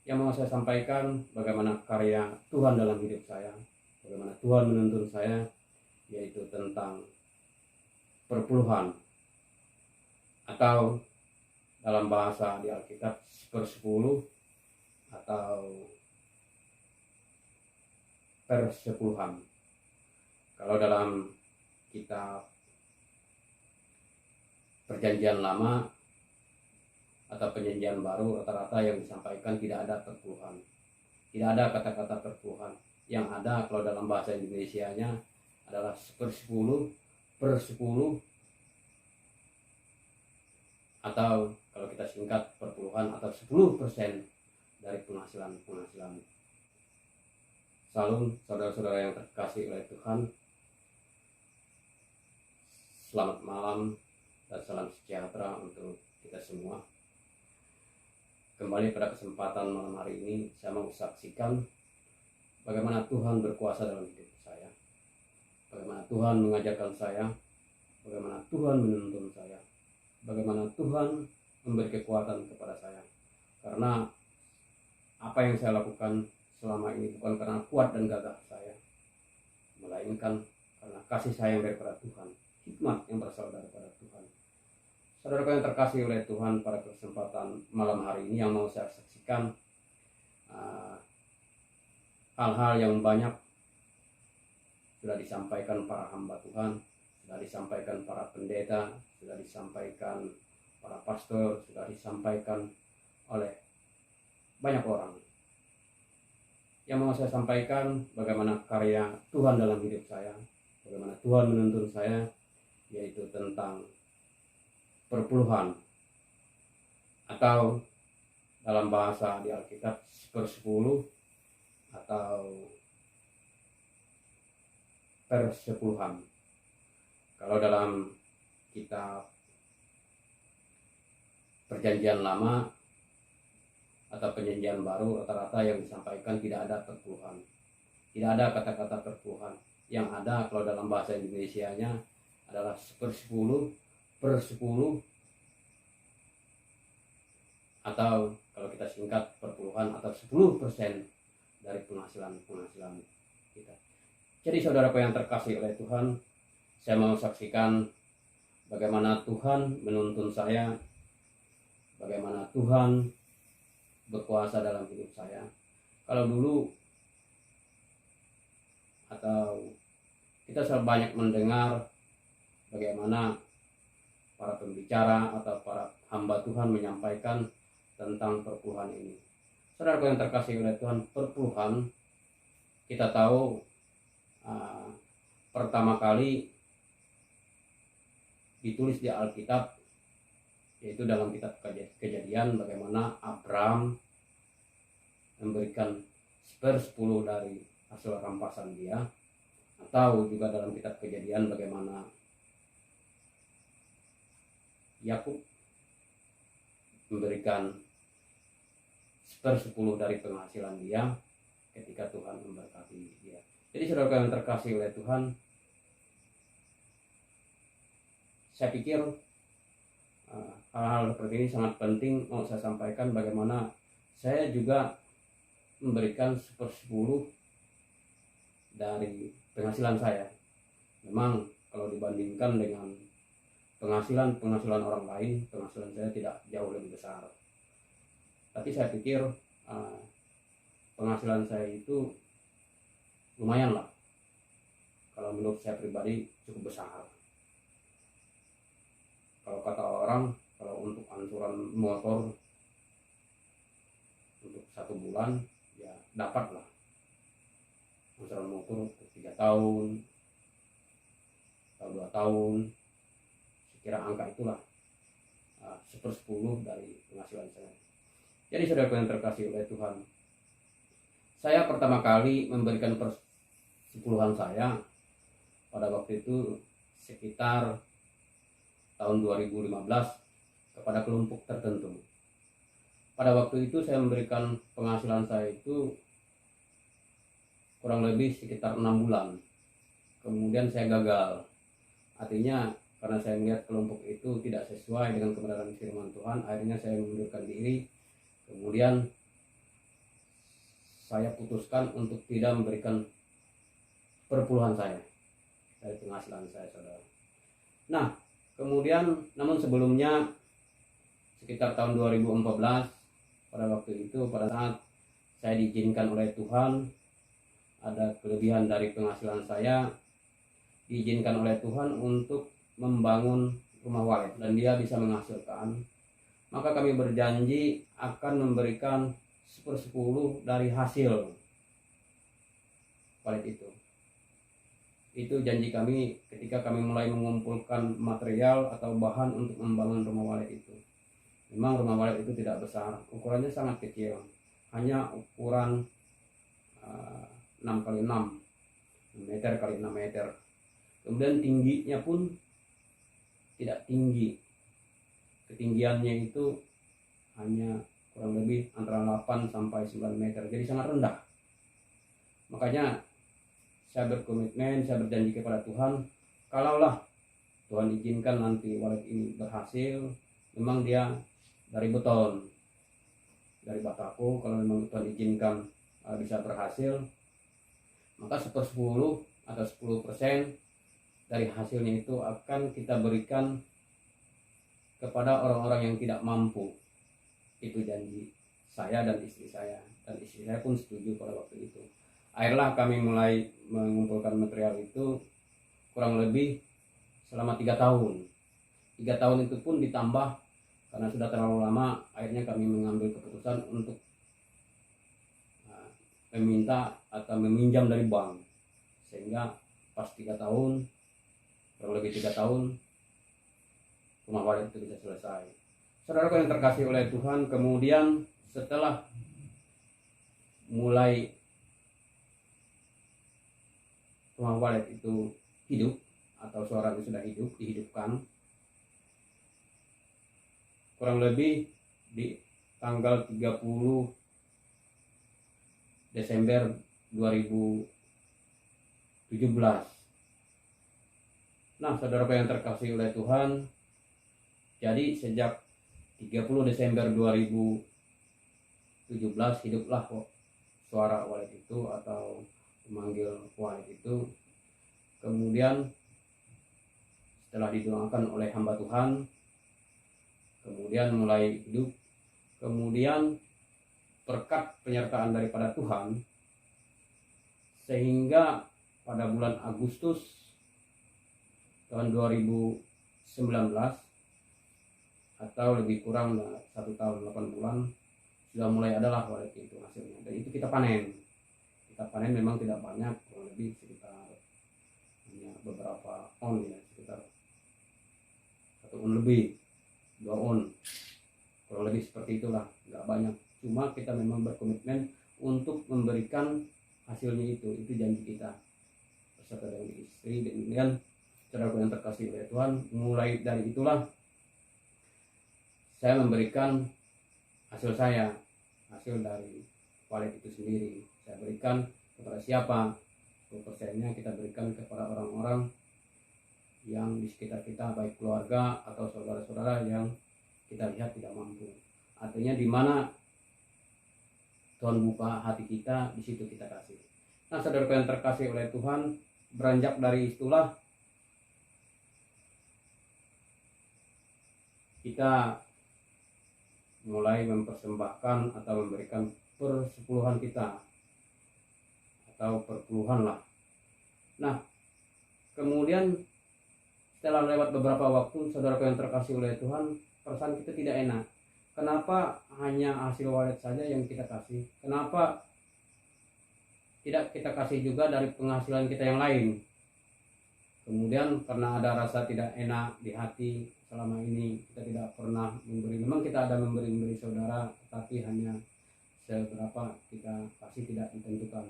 Yang mau saya sampaikan bagaimana karya Tuhan dalam hidup saya, bagaimana Tuhan menuntun saya, yaitu tentang perpuluhan atau dalam bahasa di Alkitab sepersepuluh atau persepuluhan. Kalau dalam kitab Perjanjian Lama atau Perjanjian Baru, rata-rata yang disampaikan tidak ada perpuluhan, tidak ada kata-kata perpuluhan. Yang ada kalau dalam bahasa Indonesianya adalah sepersepuluh, persepuluh, atau kalau kita singkat perpuluhan atau 10% dari penghasilan. Salam saudara-saudara yang terkasih oleh Tuhan, selamat malam dan salam sejahtera untuk kita semua. Kembali pada kesempatan malam hari ini, saya mau saksikan bagaimana Tuhan berkuasa dalam hidup saya, bagaimana Tuhan mengajarkan saya, bagaimana Tuhan menuntun saya, bagaimana Tuhan memberi kekuatan kepada saya. Karena apa yang saya lakukan selama ini bukan karena kuat dan gagah saya, melainkan karena kasih sayang daripada Tuhan, hikmat yang berasal daripada Tuhan. Saudara yang terkasih oleh Tuhan, pada kesempatan malam hari ini yang mau saya saksikan hal-hal yang banyak sudah disampaikan para hamba Tuhan, sudah disampaikan para pendeta, sudah disampaikan para pastor, sudah disampaikan oleh banyak orang. Yang mau saya sampaikan bagaimana karya Tuhan dalam hidup saya, bagaimana Tuhan menuntun saya, yaitu tentang perpuluhan atau dalam bahasa di Alkitab sepersepuluh atau persepuluhan. Kalau dalam kitab Perjanjian Lama atau Perjanjian Baru, rata-rata yang disampaikan tidak ada perpuluhan, tidak ada kata-kata perpuluhan. Yang ada kalau dalam bahasa Indonesianya adalah sepersepuluh, persepuluh, atau kalau kita singkat perpuluhan atau 10% dari penghasilan kita. Jadi saudaraku yang terkasih oleh Tuhan, saya mau saksikan bagaimana Tuhan menuntun saya, bagaimana Tuhan berkuasa dalam hidup saya. Kalau dulu atau kita selalu banyak mendengar bagaimana para pembicara atau para hamba Tuhan menyampaikan tentang perpuluhan ini. Saudara yang terkasih oleh Tuhan, perpuluhan kita tahu pertama kali ditulis di Alkitab, yaitu dalam kitab Kejadian, bagaimana Abram memberikan 10% dari hasil rampasan dia, atau juga dalam kitab Kejadian bagaimana Yakub memberikan 10% dari penghasilan dia ketika Tuhan memberkati dia. Jadi saudara yang terkasih oleh Tuhan, saya pikir hal-hal seperti ini sangat penting mau saya sampaikan, bagaimana saya juga memberikan 10% dari penghasilan saya. Memang kalau dibandingkan dengan penghasilan orang lain, penghasilan saya tidak jauh lebih besar. Tapi saya pikir penghasilan saya itu lumayan lah. Kalau menurut saya pribadi cukup besar. Kalau kata orang, kalau untuk angsuran motor untuk 1 bulan ya dapat lah. Angsuran motor untuk 3 tahun atau 2 tahun, sekira angka itulah 10% dari penghasilan saya. Jadi saudara yang terkasih oleh Tuhan, saya pertama kali memberikan persepuluhan saya pada waktu itu sekitar tahun 2015 kepada kelompok tertentu. Pada waktu itu saya memberikan penghasilan saya itu kurang lebih sekitar 6 bulan. Kemudian saya gagal. Artinya karena saya melihat kelompok itu tidak sesuai dengan kebenaran firman Tuhan, akhirnya saya mengundurkan diri. Kemudian saya putuskan untuk tidak memberikan perpuluhan saya dari penghasilan saya, saudara. Nah, kemudian namun sebelumnya sekitar tahun 2014, pada waktu itu, pada saat saya diizinkan oleh Tuhan, ada kelebihan dari penghasilan saya, diizinkan oleh Tuhan untuk membangun rumah walet dan dia bisa menghasilkan, maka kami berjanji akan memberikan 1/10 dari hasil walet itu. Itu janji kami ketika kami mulai mengumpulkan material atau bahan untuk membangun rumah walet itu. Memang rumah walet itu tidak besar, ukurannya sangat kecil, hanya ukuran 6x6 meter kali 6 meter. Kemudian tingginya pun tidak tinggi, ketinggiannya itu hanya kurang lebih antara 8 sampai 9 meter, jadi sangat rendah. Makanya saya berkomitmen, saya berjanji kepada Tuhan, kalaulah Tuhan izinkan nanti walet ini berhasil, memang dia dari beton, dari bataku, kalau memang Tuhan izinkan bisa berhasil, maka 1/10 atau 10% dari hasilnya itu akan kita berikan kepada orang-orang yang tidak mampu. Itu janji saya dan istri saya, dan istri saya pun setuju pada waktu itu. Akhirnya kami mulai mengumpulkan material itu kurang lebih selama 3 tahun. 3 tahun itu pun ditambah karena sudah terlalu lama, akhirnya kami mengambil keputusan untuk meminta atau meminjam dari bank, sehingga pas 3 tahun, kurang lebih 3 tahun, rumah walet itu bisa selesai. Saudara yang terkasih oleh Tuhan, kemudian setelah mulai rumah walet itu hidup atau suara itu sudah hidup, dihidupkan, kurang lebih di tanggal 30 Desember 2017. Nah, saudara yang terkasih oleh Tuhan, jadi sejak 30 Desember 2017 hiduplah suara walet itu atau memanggil walet itu. Kemudian setelah didoakan oleh hamba Tuhan, kemudian mulai hidup. Kemudian berkat penyertaan daripada Tuhan, sehingga pada bulan Agustus tahun 2019 atau lebih kurang 1 tahun 8 bulan sudah mulai adalah walet itu hasilnya, dan itu kita panen. Kita panen memang tidak banyak, kurang lebih sekitar hanya beberapa on, ya, sekitar 1 on lebih, 2 on, kurang lebih seperti itulah, nggak banyak. Cuma kita memang berkomitmen untuk memberikan hasilnya itu janji kita beserta dengan istri. Dan saudara yang terkasih oleh Tuhan, mulai dari itulah saya memberikan hasil saya, hasil dari walet itu sendiri. Saya berikan kepada siapa? 10%-nya kita berikan kepada orang-orang yang di sekitar kita, baik keluarga atau saudara-saudara yang kita lihat tidak mampu. Artinya di mana Tuhan buka hati kita, di situ kita kasih. Nah, saudara yang terkasih oleh Tuhan, beranjak dari itulah kita mulai mempersembahkan atau memberikan persepuluhan kita atau perpuluhan lah. Nah, kemudian setelah lewat beberapa waktu, saudara yang terkasih oleh Tuhan, perasaan kita tidak enak. Kenapa hanya hasil walet saja yang kita kasih? Kenapa tidak kita kasih juga dari penghasilan kita yang lain? Kemudian karena ada rasa tidak enak di hati, selama ini kita tidak pernah memberi. Memang kita ada memberi saudara, tapi hanya seberapa kita kasih tidak ditentukan.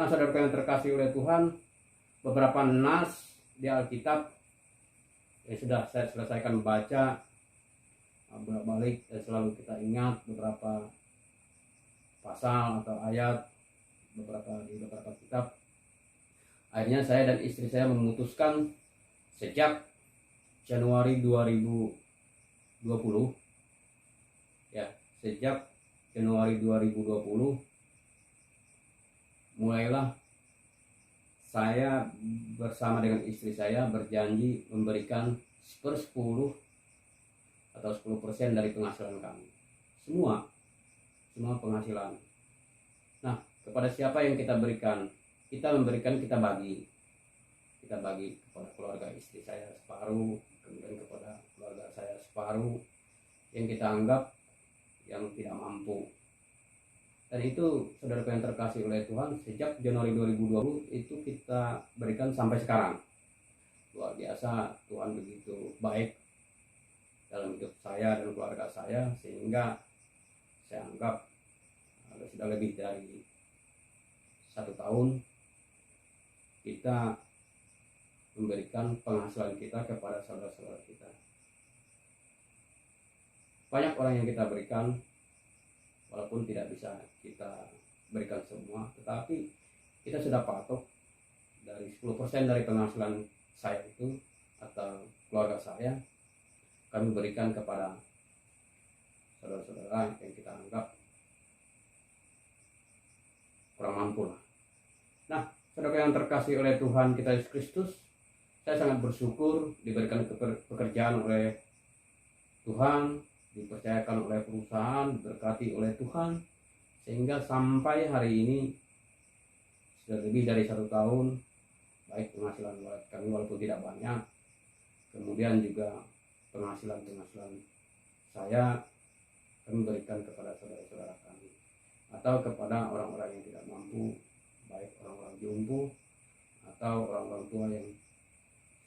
Nah, saudara yang terkasih oleh Tuhan, beberapa nas di Alkitab yang sudah saya selesaikan baca bolak-balik, dan selalu kita ingat beberapa pasal atau ayat di beberapa kitab. Akhirnya saya dan istri saya memutuskan sejak Januari 2020, ya, sejak Januari 2020 mulailah saya bersama dengan istri saya berjanji memberikan 10 atau 10% dari penghasilan kami. Semua penghasilan. Nah, kepada siapa yang kita berikan? Kita memberikan, kita bagi kepada keluarga istri saya separuh, kemudian kepada keluarga saya separuh, yang kita anggap yang tidak mampu. Dan itu, saudara yang terkasih oleh Tuhan, sejak Januari 2020 itu kita berikan sampai sekarang. Luar biasa, Tuhan begitu baik dalam hidup saya dan keluarga saya, sehingga saya anggap sudah lebih dari 1 tahun kita memberikan penghasilan kita kepada saudara-saudara kita. Banyak orang yang kita berikan, walaupun tidak bisa kita berikan semua, tetapi kita sudah patok dari 10% dari penghasilan saya itu atau keluarga saya, kami berikan kepada saudara-saudara yang kita anggap kurang mampu lah. Nah, saudara yang terkasih oleh Tuhan kita Yesus Kristus, saya sangat bersyukur diberikan pekerjaan oleh Tuhan, dipercayakan oleh perusahaan, diberkati oleh Tuhan, sehingga sampai hari ini sudah lebih dari 1 tahun, baik penghasilan kami walaupun tidak banyak, kemudian juga penghasilan saya kami berikan kepada saudara-saudara kami atau kepada orang-orang yang tidak mampu, baik orang-orang jompo atau orang-orang tua yang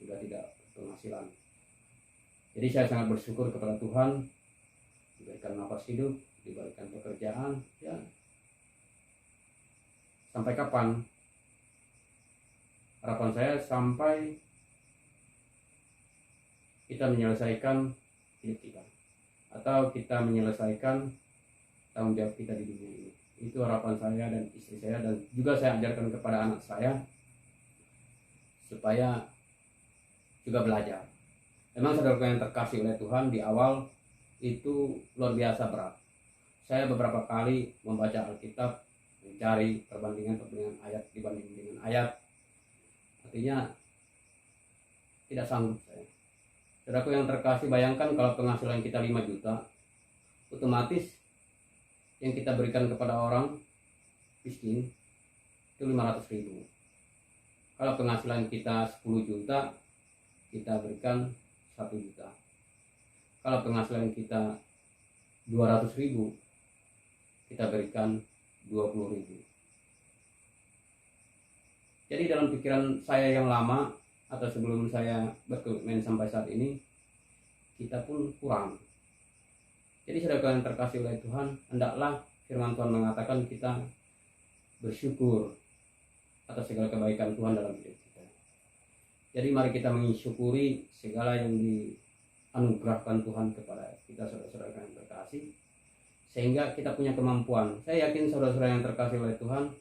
sudah tidak berpenghasilan. Jadi saya sangat bersyukur kepada Tuhan, diberikan nafas hidup, diberikan pekerjaan, ya. Sampai kapan? Harapan saya sampai kita menyelesaikan hidup kita, atau kita menyelesaikan tanggung jawab kita di dunia ini. Itu harapan saya dan istri saya, dan juga saya ajarkan kepada anak saya supaya juga belajar. Memang saudara yang terkasih oleh Tuhan, di awal itu luar biasa berat. Saya beberapa kali membaca Alkitab, mencari perbandingan ayat dibanding dengan ayat. Artinya tidak sanggup saya. Saudaraku yang terkasih, bayangkan kalau penghasilan kita 5 juta, otomatis yang kita berikan kepada orang miskin itu 500.000. Kalau penghasilan kita 10 juta, kita berikan 1 juta. Kalau penghasilan kita 200.000, kita berikan 20.000. Jadi dalam pikiran saya yang lama atau sebelum saya berkomitmen sampai saat ini, kita pun kurang. Jadi saudara yang terkasih oleh Tuhan, hendaklah firman Tuhan mengatakan kita bersyukur atas segala kebaikan Tuhan dalam hidup kita. Jadi mari kita mensyukuri segala yang dianugerahkan Tuhan kepada kita, saudara-saudara yang terkasih, sehingga kita punya kemampuan. Saya yakin saudara-saudara yang terkasih oleh Tuhan,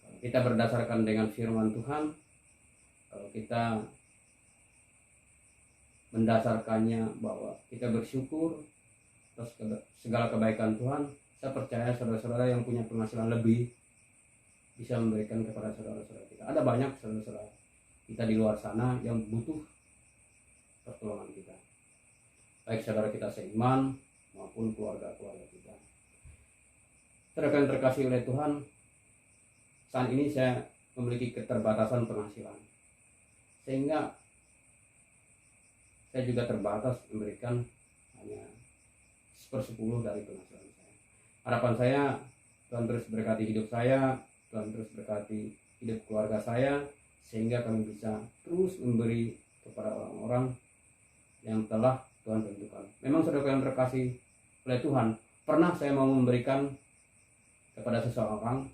kalau kita berdasarkan dengan firman Tuhan, kalau kita mendasarkannya bahwa kita bersyukur atas segala kebaikan Tuhan, saya percaya saudara-saudara yang punya penghasilan lebih bisa memberikan kepada saudara-saudara kita. Ada banyak saudara-saudara kita di luar sana yang butuh pertolongan kita, baik saudara kita seiman maupun keluarga-keluarga kita. Saudara yang terkasih oleh Tuhan, saat ini saya memiliki keterbatasan penghasilan, sehingga saya juga terbatas memberikan hanya 1/10 dari penghasilan saya. Harapan saya, Tuhan terus berkati hidup saya, Tuhan terus berkati hidup keluarga saya, sehingga kami bisa terus memberi kepada orang-orang yang telah Tuhan tentukan. Memang saudara yang terkasih oleh Tuhan, pernah saya mau memberikan kepada seseorang,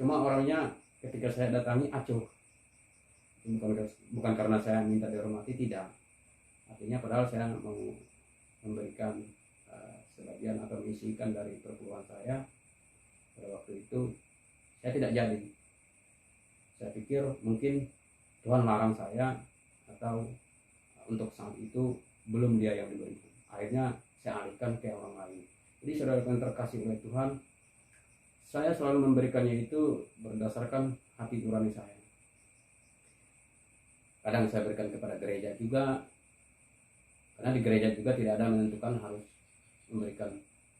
cuma orangnya ketika saya datangi acuh. Bukan karena saya minta dihormati, tidak. Artinya padahal saya mau memberikan sebagian atau mengisikan dari perpuluhan saya. Pada waktu itu saya tidak jadi. Saya pikir mungkin Tuhan larang saya, atau untuk saat itu belum dia yang diberikan. Akhirnya saya alihkan ke orang lain. Jadi saudara yang terkasih oleh Tuhan, saya selalu memberikannya itu berdasarkan hati nurani saya. Kadang saya berikan kepada gereja juga, karena di gereja juga tidak ada menentukan harus memberikan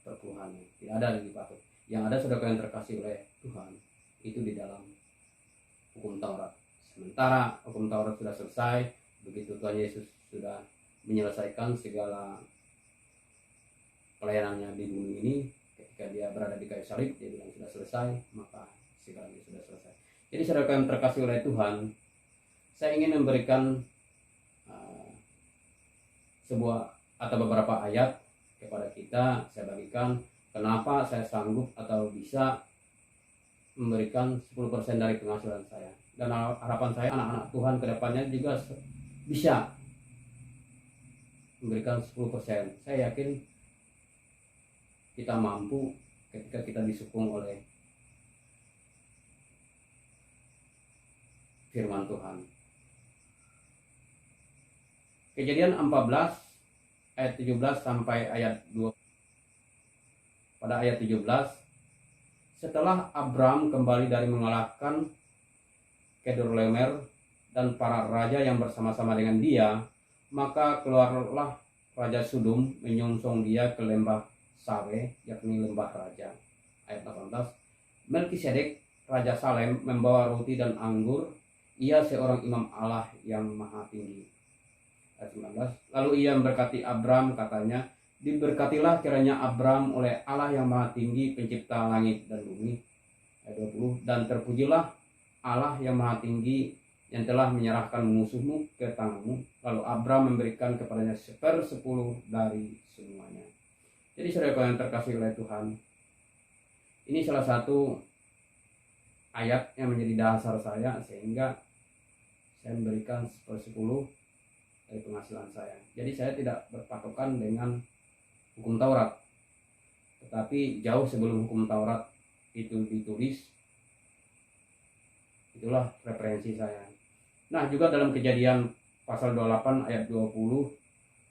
perpuluhannya, tidak ada di patut. Yang ada sedekah yang terkasih oleh Tuhan itu di dalam hukum Taurat. Sementara hukum Taurat sudah selesai, begitu Tuhan Yesus sudah menyelesaikan segala pelayanannya di bumi ini, ketika dia berada di kayu salib, dia bilang sudah selesai, maka segalanya sudah selesai. Jadi saudara yang terkasih oleh Tuhan, saya ingin memberikan sebuah atau beberapa ayat kepada kita. Saya bagikan kenapa saya sanggup atau bisa memberikan 10% dari penghasilan saya, dan harapan saya anak-anak Tuhan kedepannya juga bisa memberikan 10%. Saya yakin kita mampu ketika kita disukung oleh firman Tuhan. Kejadian 14 ayat 17 sampai ayat 2. Pada ayat 17, setelah Abram kembali dari mengalahkan Kedorlaomer dan para raja yang bersama-sama dengan dia, maka keluarlah Raja Sodom menyongsong dia ke lembah Sawe, yakni lembah raja. Ayat 18, Melkisedek Raja Salem membawa roti dan anggur, ia seorang imam Allah yang maha tinggi. Ayat 19, lalu ia memberkati Abram, katanya, diberkatilah kiranya Abram oleh Allah yang maha tinggi, pencipta langit dan bumi. Ayat 20, dan terpujilah Allah yang maha tinggi yang telah menyerahkan musuhmu ke tanganmu. Lalu Abram memberikan kepadanya 1/10 dari semuanya. Jadi saudara yang terkasih oleh Tuhan, ini salah satu ayat yang menjadi dasar saya, sehingga saya memberikan 1/10 dari penghasilan saya. Jadi saya tidak berpatokan dengan hukum Taurat, tetapi jauh sebelum hukum Taurat itu ditulis, itulah referensi saya. Nah, juga dalam Kejadian pasal 28 ayat 20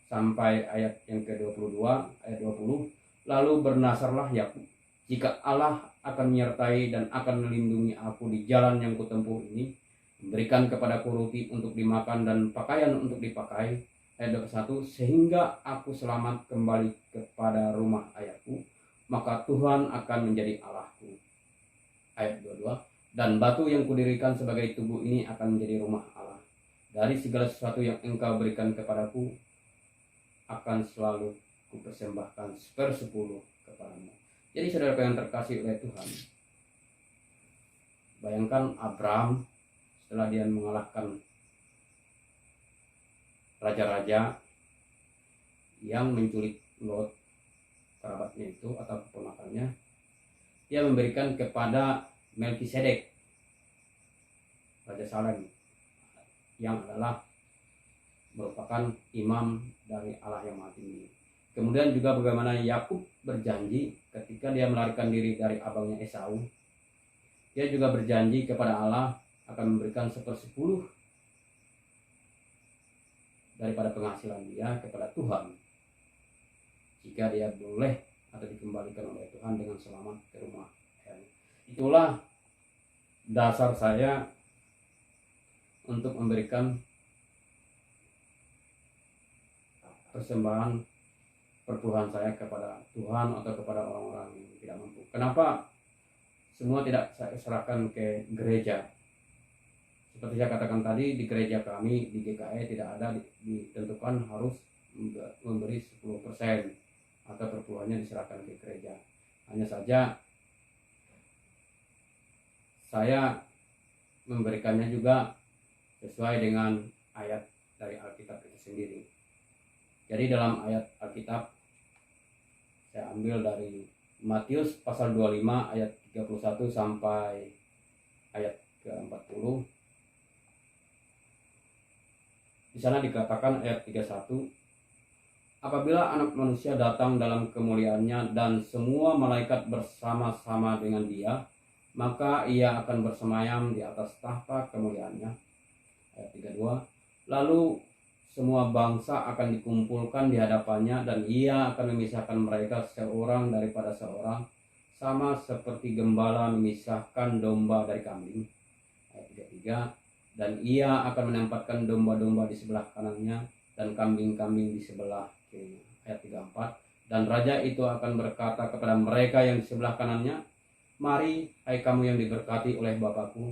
sampai ayat yang ke-22, ayat 20, lalu bernasarlah Yakub, jika Allah akan menyertai dan akan melindungi aku di jalan yang kutempuh ini, memberikan kepadaku roti untuk dimakan dan pakaian untuk dipakai. Ayat 21, sehingga aku selamat kembali kepada rumah ayahku, maka Tuhan akan menjadi Allahku. Ayat 22, dan batu yang kudirikan sebagai tubuh ini akan menjadi rumah Allah. Dari segala sesuatu yang engkau berikan kepadaku, akan selalu kupersembahkan 1/10 kepadamu. Jadi saudara yang terkasih oleh Tuhan, bayangkan Abram setelah dia mengalahkan raja-raja yang menculik Lot, kerabatnya itu atau keponakannya, dia memberikan kepada Melkisedek Raja Salem, yang adalah merupakan imam dari Allah yang Maha Tinggi. Kemudian juga bagaimana Yakub berjanji ketika dia melarikan diri dari abangnya Esau, dia juga berjanji kepada Allah akan memberikan 1/10 daripada penghasilan dia kepada Tuhan, jika dia boleh atau dikembalikan oleh Tuhan dengan selamat ke rumah. Itulah dasar saya untuk memberikan persembahan perpuluhan saya kepada Tuhan atau kepada orang-orang yang tidak mampu. Kenapa semua tidak saya serahkan ke gereja? Seperti saya katakan tadi, di gereja kami di GKE tidak ada ditentukan harus memberi 10% atau perpuluhannya diserahkan ke gereja. Hanya saja saya memberikannya juga sesuai dengan ayat dari Alkitab itu sendiri. Jadi dalam ayat Alkitab saya ambil dari Matius pasal 25 ayat 31 sampai ayat ke-40. Di sana dikatakan ayat 31, apabila Anak Manusia datang dalam kemuliaannya dan semua malaikat bersama-sama dengan dia, maka ia akan bersemayam di atas tahta kemuliaannya. Ayat 32, lalu semua bangsa akan dikumpulkan di hadapannya, dan ia akan memisahkan mereka seorang daripada seorang sama seperti gembala memisahkan domba dari kambing. Ayat 33. Dan ia akan menempatkan domba-domba di sebelah kanannya dan kambing-kambing di sebelah kirinya. Ayat 34. Dan raja itu akan berkata kepada mereka yang di sebelah kanannya, mari, hai kamu yang diberkati oleh Bapakku,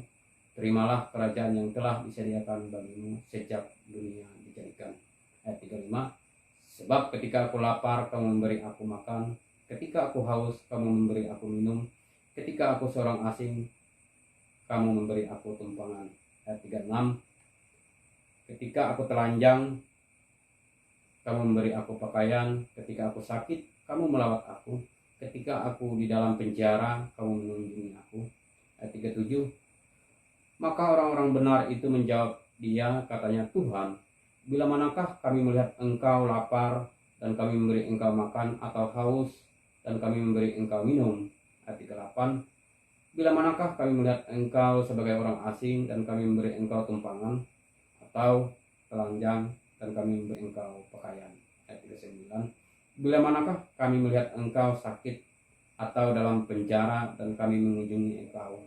terimalah kerajaan yang telah disediakan bagimu sejak dunia dijadikan. Ayat 35. Sebab ketika aku lapar, kamu memberi aku makan, ketika aku haus, kamu memberi aku minum, ketika aku seorang asing, kamu memberi aku tumpangan. Ayat 36. Ketika aku telanjang, kamu memberi aku pakaian, ketika aku sakit, kamu melawat aku, ketika aku di dalam penjara, kamu mengunjungi aku. Ayat 37. Maka orang-orang benar itu menjawab dia, katanya, Tuhan, bila manakah kami melihat engkau lapar dan kami memberi engkau makan, atau haus dan kami memberi engkau minum? Ayat 38. Bila manakah kami melihat engkau sebagai orang asing dan kami memberi engkau tumpangan, atau telanjang dan kami memberi engkau pakaian? Ayat 39. Bila manakah kami melihat engkau sakit atau dalam penjara dan kami mengunjungi engkau?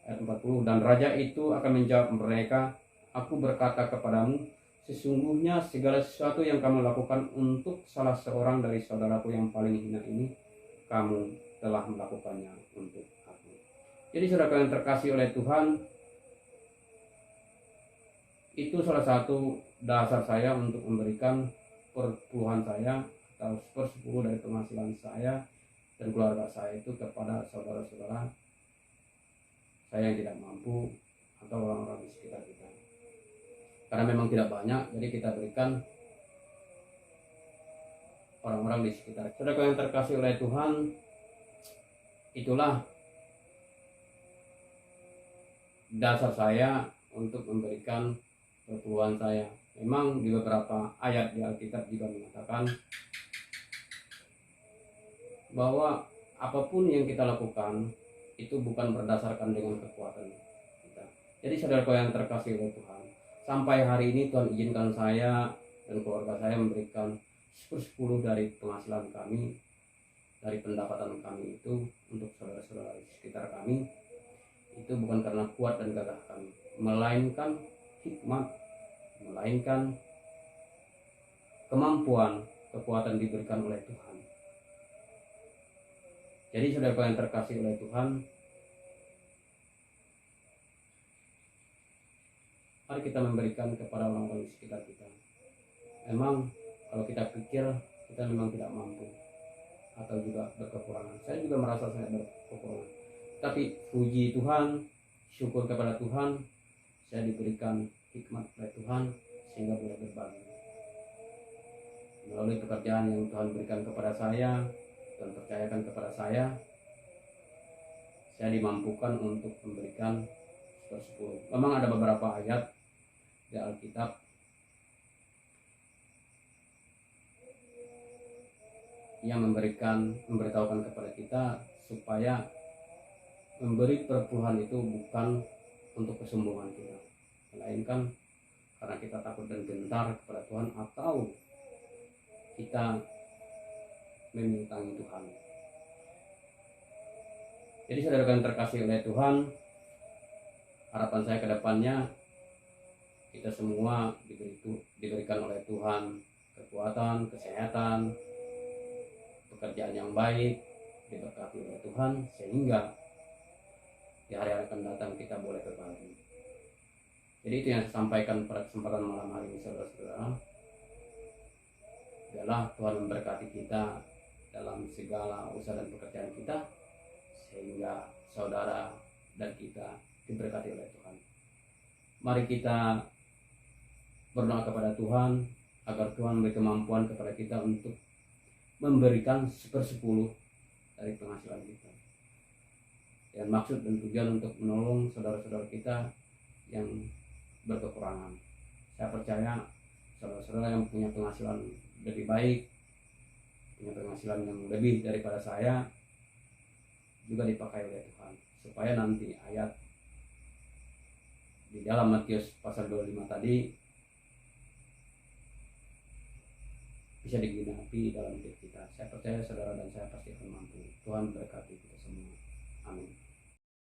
Ayat 40. Dan raja itu akan menjawab mereka, aku berkata kepadamu, sesungguhnya segala sesuatu yang kamu lakukan untuk salah seorang dari saudaraku yang paling hina ini, kamu telah melakukannya untuk aku. Jadi saudara yang terkasih oleh Tuhan, itu salah satu dasar saya untuk memberikan perpuluhan saya atau 1/10 dari penghasilan saya dan keluarga saya itu kepada saudara-saudara saya yang tidak mampu atau orang-orang di sekitar kita. Karena memang tidak banyak, jadi kita berikan orang-orang di sekitar. Saudara yang terkasih oleh Tuhan, itulah dasar saya untuk memberikan perpuluhan saya. Memang di beberapa ayat di Alkitab juga mengatakan bahwa apapun yang kita lakukan itu bukan berdasarkan dengan kekuatan kita. Jadi saudara yang terkasih oleh Tuhan, sampai hari ini Tuhan izinkan saya dan keluarga saya memberikan 1/10 dari penghasilan kami, dari pendapatan kami itu untuk saudara-saudara di sekitar kami. Itu bukan karena kuat dan gagah kami, melainkan hikmat, melainkan kemampuan, kekuatan diberikan oleh Tuhan. Jadi saudara yang terkasih oleh Tuhan, mari kita memberikan kepada orang-orang di sekitar kita. Memang kalau kita pikir kita memang tidak mampu atau juga berkekurangan. Saya juga merasa saya berkekurangan. Tapi puji Tuhan, syukur kepada Tuhan, saya diberikan hikmat oleh Tuhan sehingga boleh berbagi. Melalui pekerjaan yang Tuhan berikan kepada saya dan percayakan kepada saya dimampukan untuk memberikan 1/10. Memang ada beberapa ayat di Alkitab yang memberitahukan kepada kita supaya memberi perpuluhan itu bukan untuk kesombongan kita, melainkan karena kita takut dan gentar kepada Tuhan atau kita memintangi Tuhan. Jadi saudara yang terkasih oleh Tuhan, harapan saya ke depannya kita semua diberikan oleh Tuhan kekuatan, kesehatan, pekerjaan yang baik, diberkati oleh Tuhan sehingga di hari-hari akan datang kita boleh berbagi. Jadi itu yang saya sampaikan pada kesempatan malam hari ini saudara-saudara. Biarlah Tuhan memberkati kita dalam segala usaha dan pekerjaan kita sehingga saudara dan kita diberkati oleh Tuhan. Mari kita berdoa kepada Tuhan agar Tuhan memberi kemampuan kepada kita untuk memberikan 1/10 dari penghasilan kita. Dan maksud dan tujuan untuk menolong saudara-saudara kita yang berkekurangan. Saya percaya saudara-saudara yang punya penghasilan lebih baik, punya penghasilan yang lebih daripada saya, juga dipakai oleh Tuhan supaya nanti ayat di dalam Matius pasal 25 tadi bisa digenapi dalam hidup kita. Saya percaya saudara dan saya pasti akan mampu. Tuhan berkati kita semua.